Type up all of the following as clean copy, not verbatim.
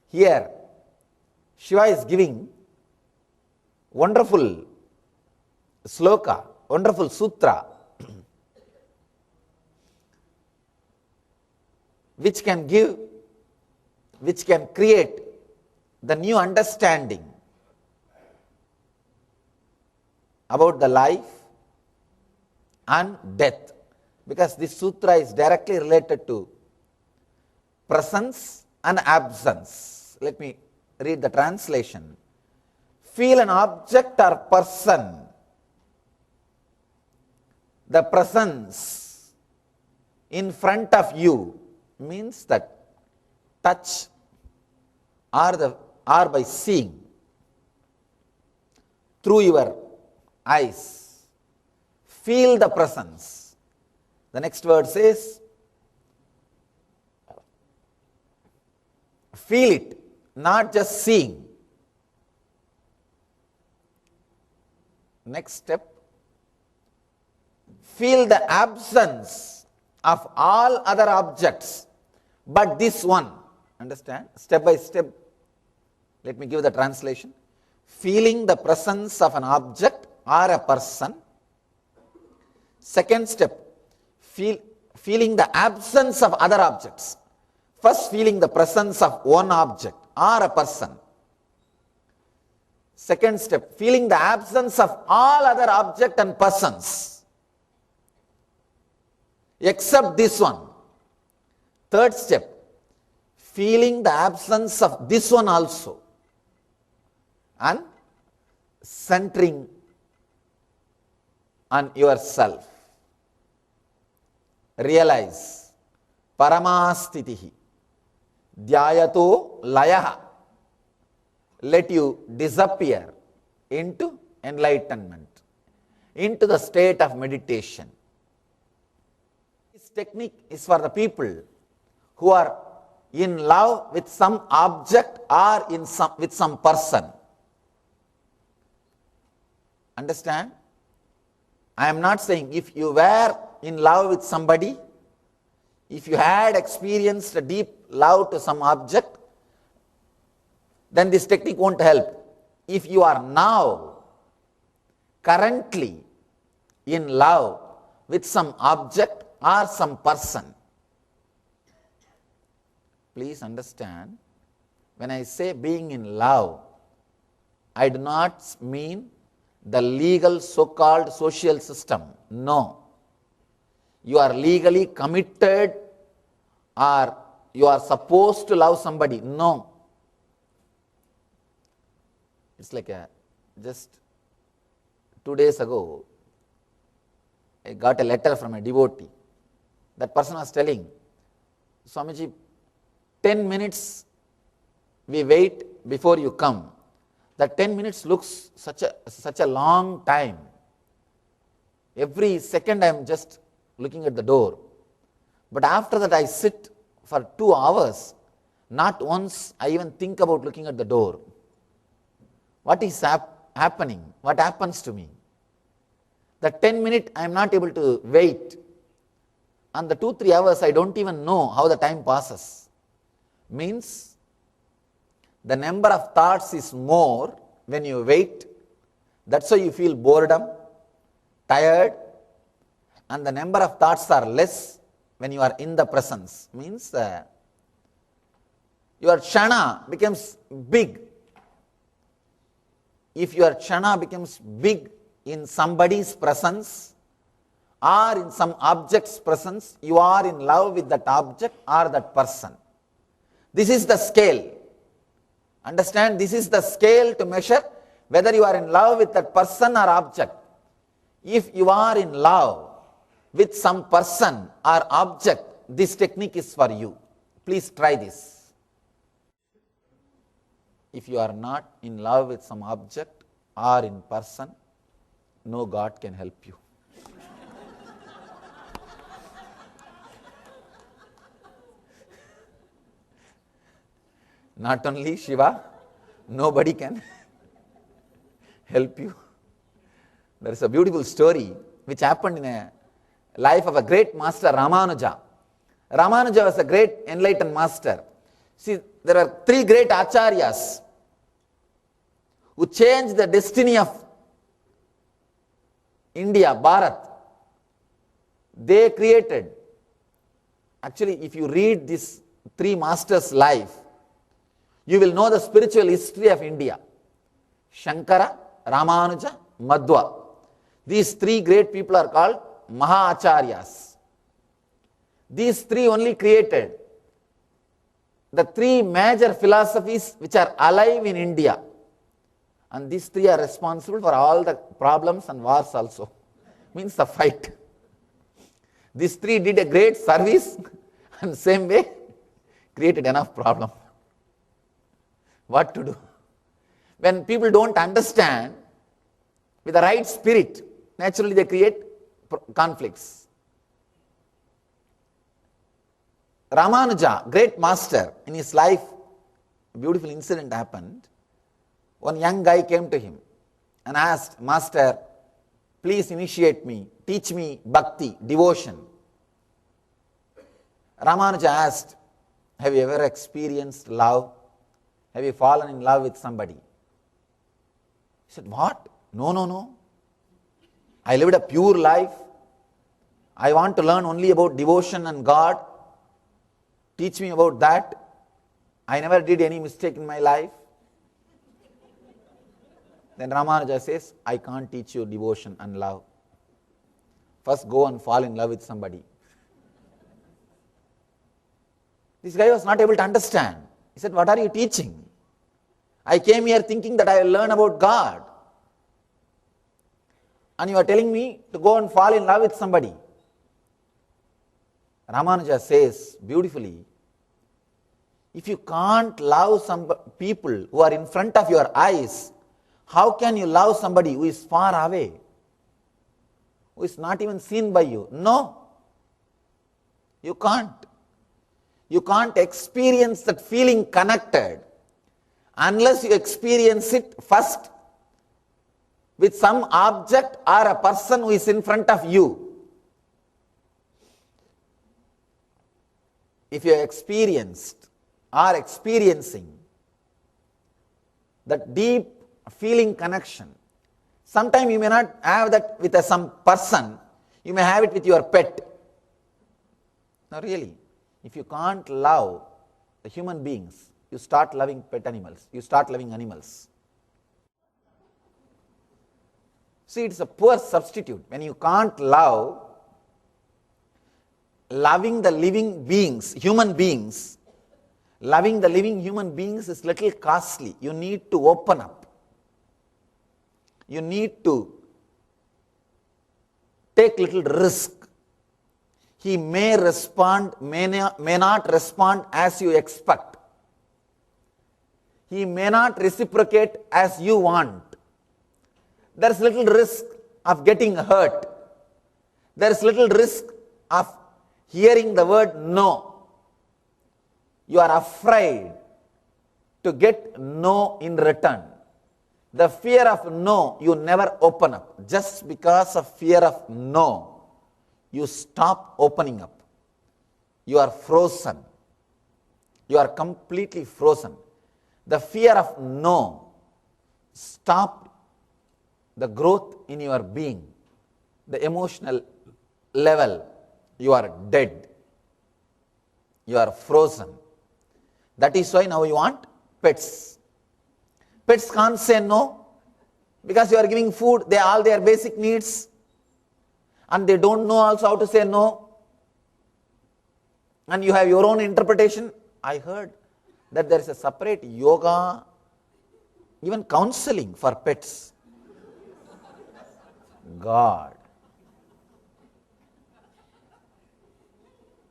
Here, Shiva is giving wonderful sloka, wonderful sutra, which can create the new understanding about the life and death, because this sutra is directly related to presence and absence. Let me read the translation. Feel an object or person. The presence in front of you means that touch or by seeing through your eyes. Feel the presence. The next word says, feel it, not just seeing. Next step, feel the absence of all other objects but this one. Understand? Step by step. Let me give the translation. Feeling the presence of an object or a person. Second step, feeling the absence of other objects. First, feeling the presence of one object or a person. Second step, feeling the absence of all other objects and persons, except this one. Third step, feeling the absence of this one also, and centering on yourself. Realize, paramastitihi, dhyayato layaha. Let you disappear into enlightenment, into the state of meditation. This technique is for the people who are in love with some object or with some person. Understand? I am not saying if you were in love with somebody, if you had experienced a deep love to some object, then this technique won't help. If you are now currently in love with some object or some person, please understand, when I say being in love, I do not mean the legal so-called social system. No. You are legally committed or you are supposed to love somebody. No. It's like just 2 days ago, I got a letter from a devotee. That person was telling, Swamiji, 10 minutes we wait before you come. That 10 minutes looks such a long time. Every second I am just looking at the door. But after that I sit for 2 hours. Not once I even think about looking at the door. What is happening? What happens to me? The 10 minutes I am not able to wait. And the 2-3 hours I don't even know how the time passes. Means the number of thoughts is more when you wait. That's why you feel boredom, tired. And the number of thoughts are less when you are in the presence. Means your kshana becomes big. If your kshana becomes big in somebody's presence or in some object's presence, you are in love with that object or that person. This is the scale. Understand? This is the scale to measure whether you are in love with that person or object. If you are in love with some person or object, this technique is for you. Please try this. If you are not in love with some object or in person, no God can help you. Not only Shiva, nobody can help you. There is a beautiful story which happened in a life of a great master, Ramanuja. Ramanuja was a great enlightened master. See, there are three great acharyas who changed the destiny of India, Bharat. They created, actually, if you read these three masters' life, you will know the spiritual history of India. Shankara, Ramanuja, Madhva. These three great people are called Mahacharyas. These three only created the three major philosophies which are alive in India. And these three are responsible for all the problems and wars also. Means the fight. These three did a great service and same way created enough problem. What to do? When people don't understand with the right spirit, naturally they create conflicts. Ramanuja, great master, in his life, a beautiful incident happened. One young guy came to him and asked, Master, please initiate me, teach me bhakti, devotion. Ramanuja asked, have you ever experienced love? Have you fallen in love with somebody? He said, what? No. I lived a pure life. I want to learn only about devotion and God. Teach me about that. I never did any mistake in my life. Then Ramanuja says, I can't teach you devotion and love. First go and fall in love with somebody. This guy was not able to understand. He said, what are you teaching? I came here thinking that I will learn about God. And you are telling me to go and fall in love with somebody. Ramanuja says beautifully, if you can't love some people who are in front of your eyes, how can you love somebody who is far away, who is not even seen by you? No, you can't. You can't experience that feeling connected unless you experience it first with some object or a person who is in front of you. If you experienced or experiencing that deep feeling connection, sometimes you may not have that with some person, you may have it with your pet. No, really, if you can't love the human beings, you start loving pet animals, you start loving animals. See, it's a poor substitute. When you can't love, loving the living beings, human beings, loving the living human beings is little costly. You need to open up. You need to take little risk. He may respond, may not respond as you expect. He may not reciprocate as you want. There is little risk of getting hurt. There is little risk of hearing the word no. You are afraid to get no in return. The fear of no, you never open up. Just because of fear of no, you stop opening up. You are frozen. You are completely frozen. The fear of no stopped the growth in your being, the emotional level. You are dead. You are frozen. That is why now you want pets. Pets can't say no because you are giving food, all their basic needs, and they don't know also how to say no. And you have your own interpretation. I heard that there is a separate yoga, even counseling for pets. God.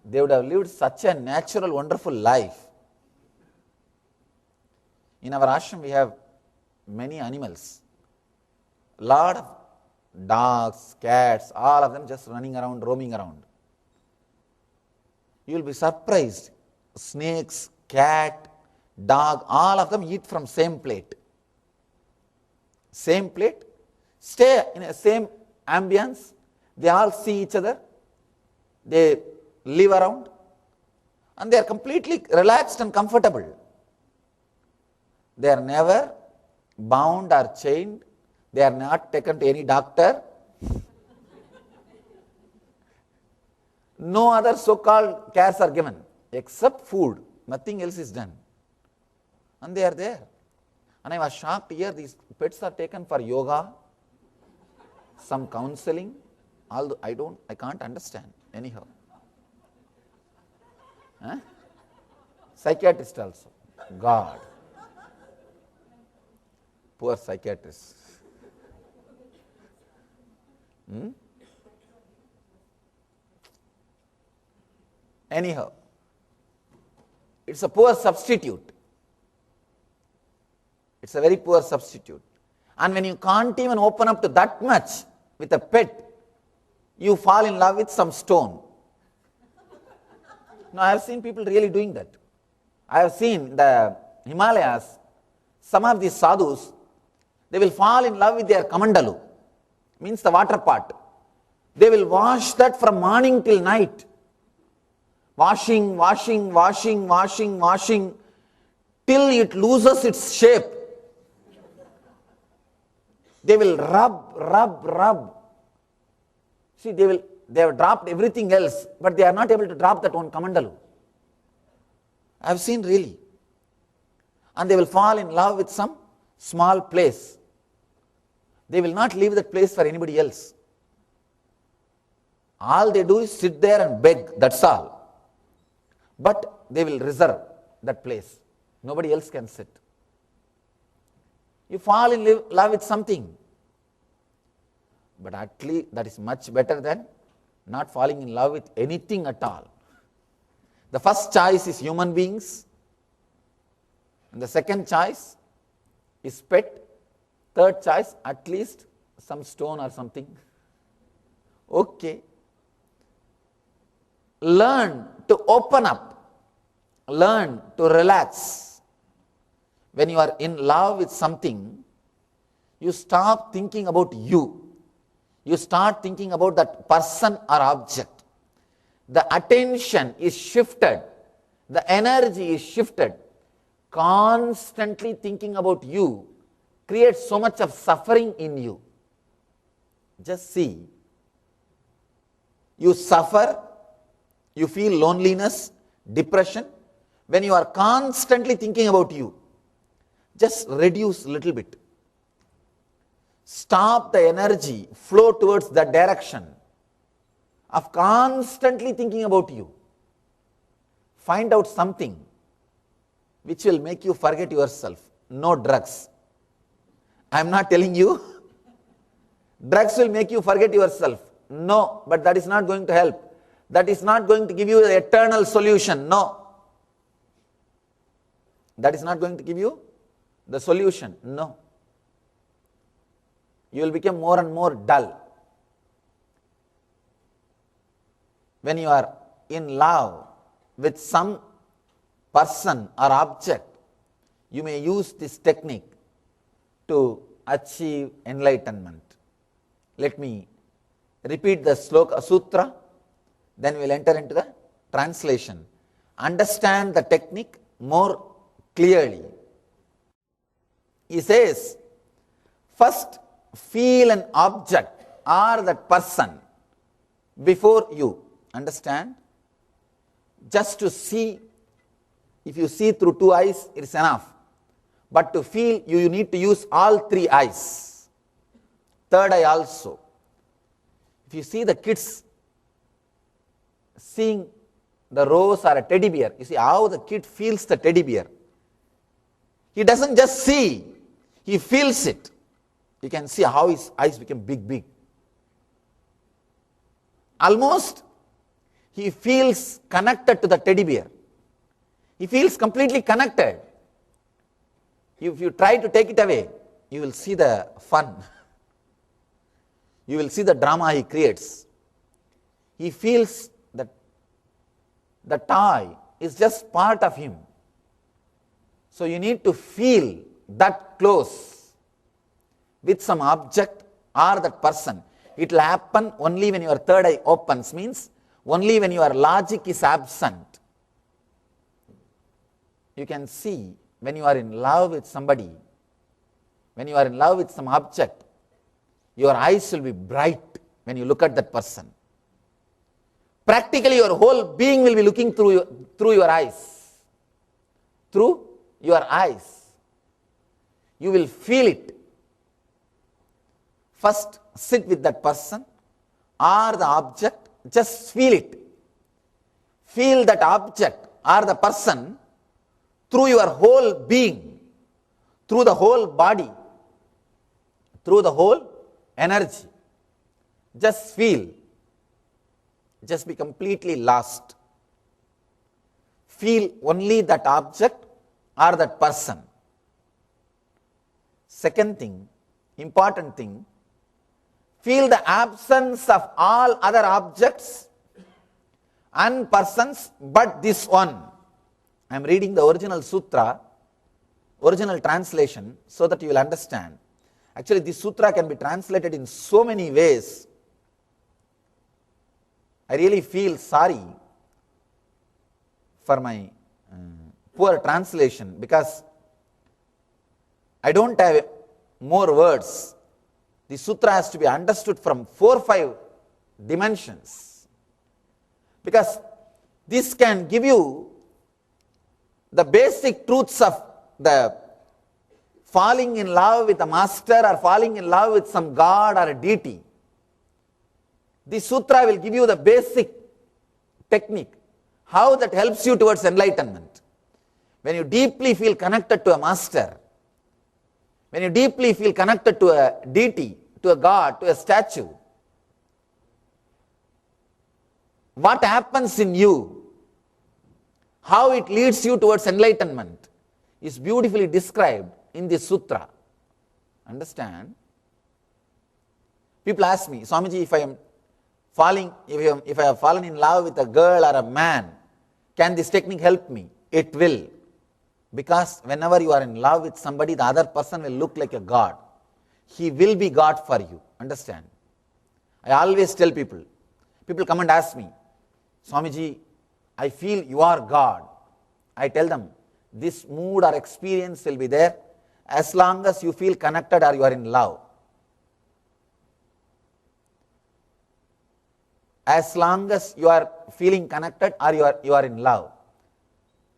They would have lived such a natural, wonderful life. In our ashram, we have many animals. Lot of dogs, cats, all of them just running around, roaming around. You will be surprised. Snakes, cat, dog, all of them eat from same plate. Same plate, stay in the same ambience. They all see each other. They live around. And they are completely relaxed and comfortable. They are never bound or chained. They are not taken to any doctor. No other so-called cares are given except food. Nothing else is done. And they are there. And I was shocked here, these pets are taken for yoga, some counseling, although I can't understand anyhow. Huh? Psychiatrist also. God. Poor psychiatrist. Anyhow, it's a poor substitute. It's a very poor substitute. And when you can't even open up to that much with a pet, you fall in love with some stone. Now, I have seen people really doing that. I have seen the Himalayas, some of these sadhus, they will fall in love with their kamandalu, means the water pot. They will wash that from morning till night. Washing, till it loses its shape. They will rub. See, they have dropped everything else, but they are not able to drop that one kamandalu. I have seen really. And they will fall in love with some small place. They will not leave that place for anybody else. All they do is sit there and beg, that's all. But they will reserve that place. Nobody else can sit. You fall in love with something. But at least that is much better than not falling in love with anything at all. The first choice is human beings. And the second choice is pet. Third choice, at least some stone or something. Okay. Learn to open up. Learn to relax. When you are in love with something, you stop thinking about you. You start thinking about that person or object. The attention is shifted. The energy is shifted. Constantly thinking about you creates so much of suffering in you. Just see. You suffer, you feel loneliness, depression, when you are constantly thinking about you. Just reduce a little bit. Stop the energy, flow towards that direction of constantly thinking about you. Find out something which will make you forget yourself. No drugs. I am not telling you drugs will make you forget yourself. No, but that is not going to help. That is not going to give you the eternal solution. No. That is not going to give you the solution. No. You will become more and more dull. When you are in love with some person or object, you may use this technique to achieve enlightenment. Let me repeat the sloka sutra, then we will enter into the translation. Understand the technique more clearly. He says, first feel an object or that person before you. Understand? Just to see, if you see through two eyes, it is enough. But to feel, you need to use all three eyes. Third eye also. If you see the kids seeing the rose or a teddy bear, you see how the kid feels the teddy bear. He doesn't just see, he feels it. You can see how his eyes become big. Almost he feels connected to the teddy bear. He feels completely connected. If you try to take it away, you will see the fun. You will see the drama he creates. He feels that the toy is just part of him. So you need to feel that close with some object or that person. It will happen only when your third eye opens, means only when your logic is absent. you can see when you are in love with somebody, when you are in love with some object, your eyes will be bright when you look at that person. Practically your whole being will be looking through your eyes. Through your eyes. You will feel it. First, sit with that person or the object, just feel it. Feel that object or the person through your whole being, through the whole body, through the whole energy. Just feel. Just be completely lost. Feel only that object or that person. Second thing, important thing, feel the absence of all other objects and persons but this one. I am reading the original sutra, original translation, so that you will understand. Actually, this sutra can be translated in so many ways. I really feel sorry for my poor translation, because I don't have more words. The sutra has to be understood from 4 or 5 dimensions, because this can give you the basic truths of the falling in love with a master or falling in love with some god or a deity. The sutra will give you the basic technique, how that helps you towards enlightenment. When you deeply feel connected to a master, when you deeply feel connected to a deity, to a god, to a statue, what happens in you, how it leads you towards enlightenment, is beautifully described in this sutra. Understand? People ask me, Swamiji, if I have fallen in love with a girl or a man, can this technique help me? It will. Because whenever you are in love with somebody, the other person will look like a god. He will be God for you. Understand? I always tell people come and ask me, Swamiji, I feel you are God. I tell them, this mood or experience will be there as long as you feel connected or you are in love. As long as you are feeling connected or you are in love.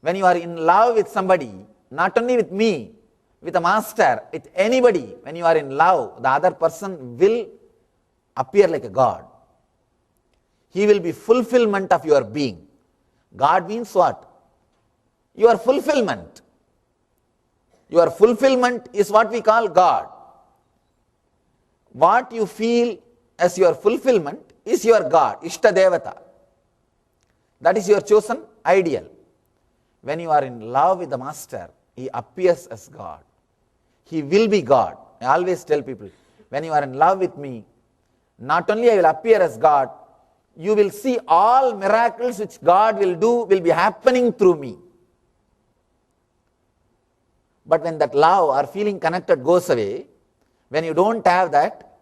When you are in love with somebody, not only with me, with a master, with anybody, when you are in love, the other person will appear like a god. He will be fulfillment of your being. God means what? Your fulfillment. Your fulfillment is what we call God. What you feel as your fulfillment is your God, Ishta Devata. That is your chosen ideal. When you are in love with the master, he appears as God. He will be God. I always tell people, when you are in love with me, not only I will appear as God, you will see all miracles which God will do will be happening through me. But when that love or feeling connected goes away, when you don't have that,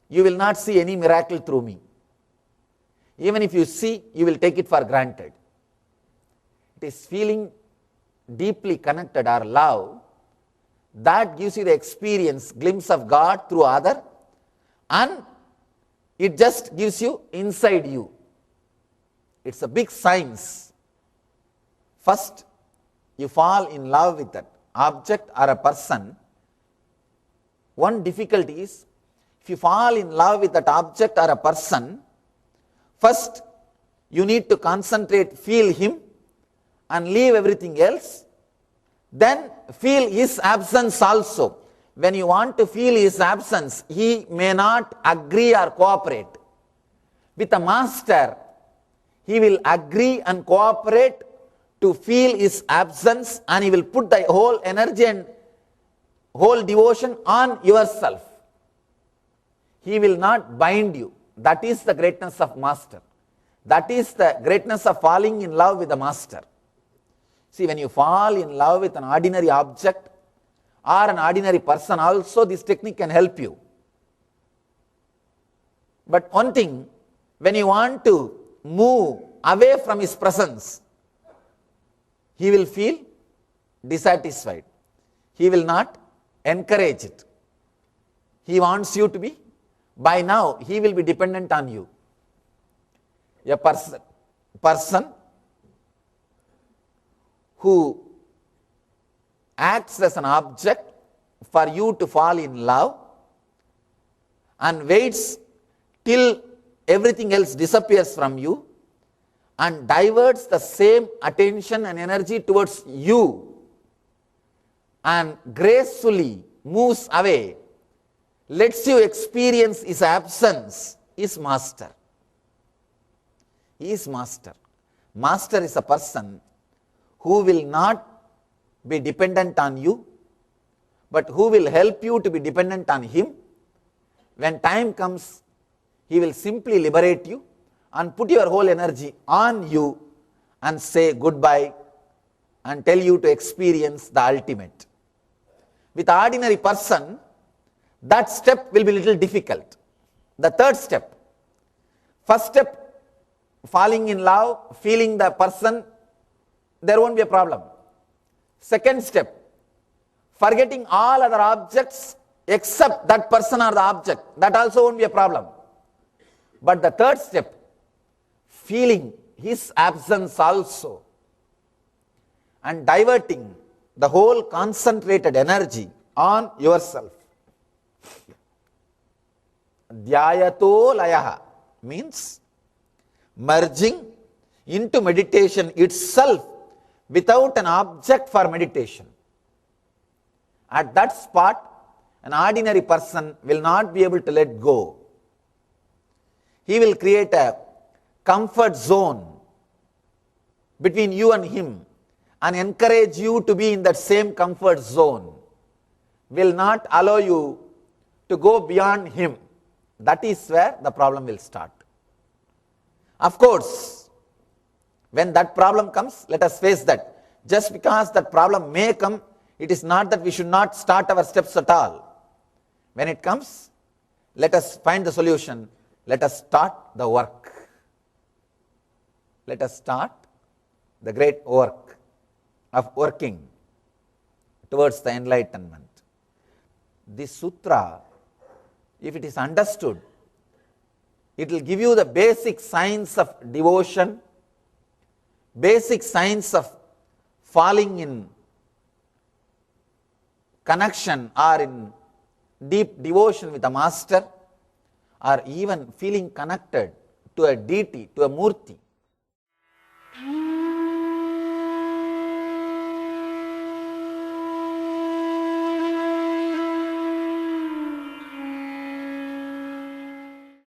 you will not see any miracle through me. Even if you see, you will take it for granted. It is feeling deeply connected or love that gives you the experience, glimpse of God through other, and it just gives you inside you. It's a big science. First, you fall in love with that object or a person. One difficulty is, if you fall in love with that object or a person, first you need to concentrate, feel him and leave everything else. Then feel his absence also. When you want to feel his absence, he may not agree or cooperate. With a master, he will agree and cooperate to feel his absence, and he will put the whole energy and whole devotion on yourself. He will not bind you. That is the greatness of master. That is the greatness of falling in love with the master. See, when you fall in love with an ordinary object or an ordinary person also, this technique can help you. But one thing, when you want to move away from his presence, he will feel dissatisfied. He will not encourage it. He wants you to be, by now, he will be dependent on you. A person who acts as an object for you to fall in love and waits till everything else disappears from you and diverts the same attention and energy towards you and gracefully moves away, lets you experience his absence, is master. He is master. Master is a person who will not be dependent on you, but who will help you to be dependent on him. When time comes, he will simply liberate you and put your whole energy on you and say goodbye and tell you to experience the ultimate. With an ordinary person, that step will be little difficult. The third step, first step, falling in love, feeling the person, there won't be a problem. Second step, forgetting all other objects except that person or the object, that also won't be a problem. But the third step, feeling his absence also and diverting the whole concentrated energy on yourself. Dhyayato layaha means merging into meditation itself without an object for meditation. At that spot, an ordinary person will not be able to let go. He will create a comfort zone between you and him and encourage you to be in that same comfort zone. Will not allow you to go beyond him. That is where the problem will start. Of course, when that problem comes, let us face that. Just because that problem may come, it is not that we should not start our steps at all. When it comes, let us find the solution. Let us start the work. Let us start the great work of working towards the enlightenment. This sutra, if it is understood, it will give you the basic signs of devotion, basic signs of falling in connection or in deep devotion with a master, or even feeling connected to a deity, to a murti.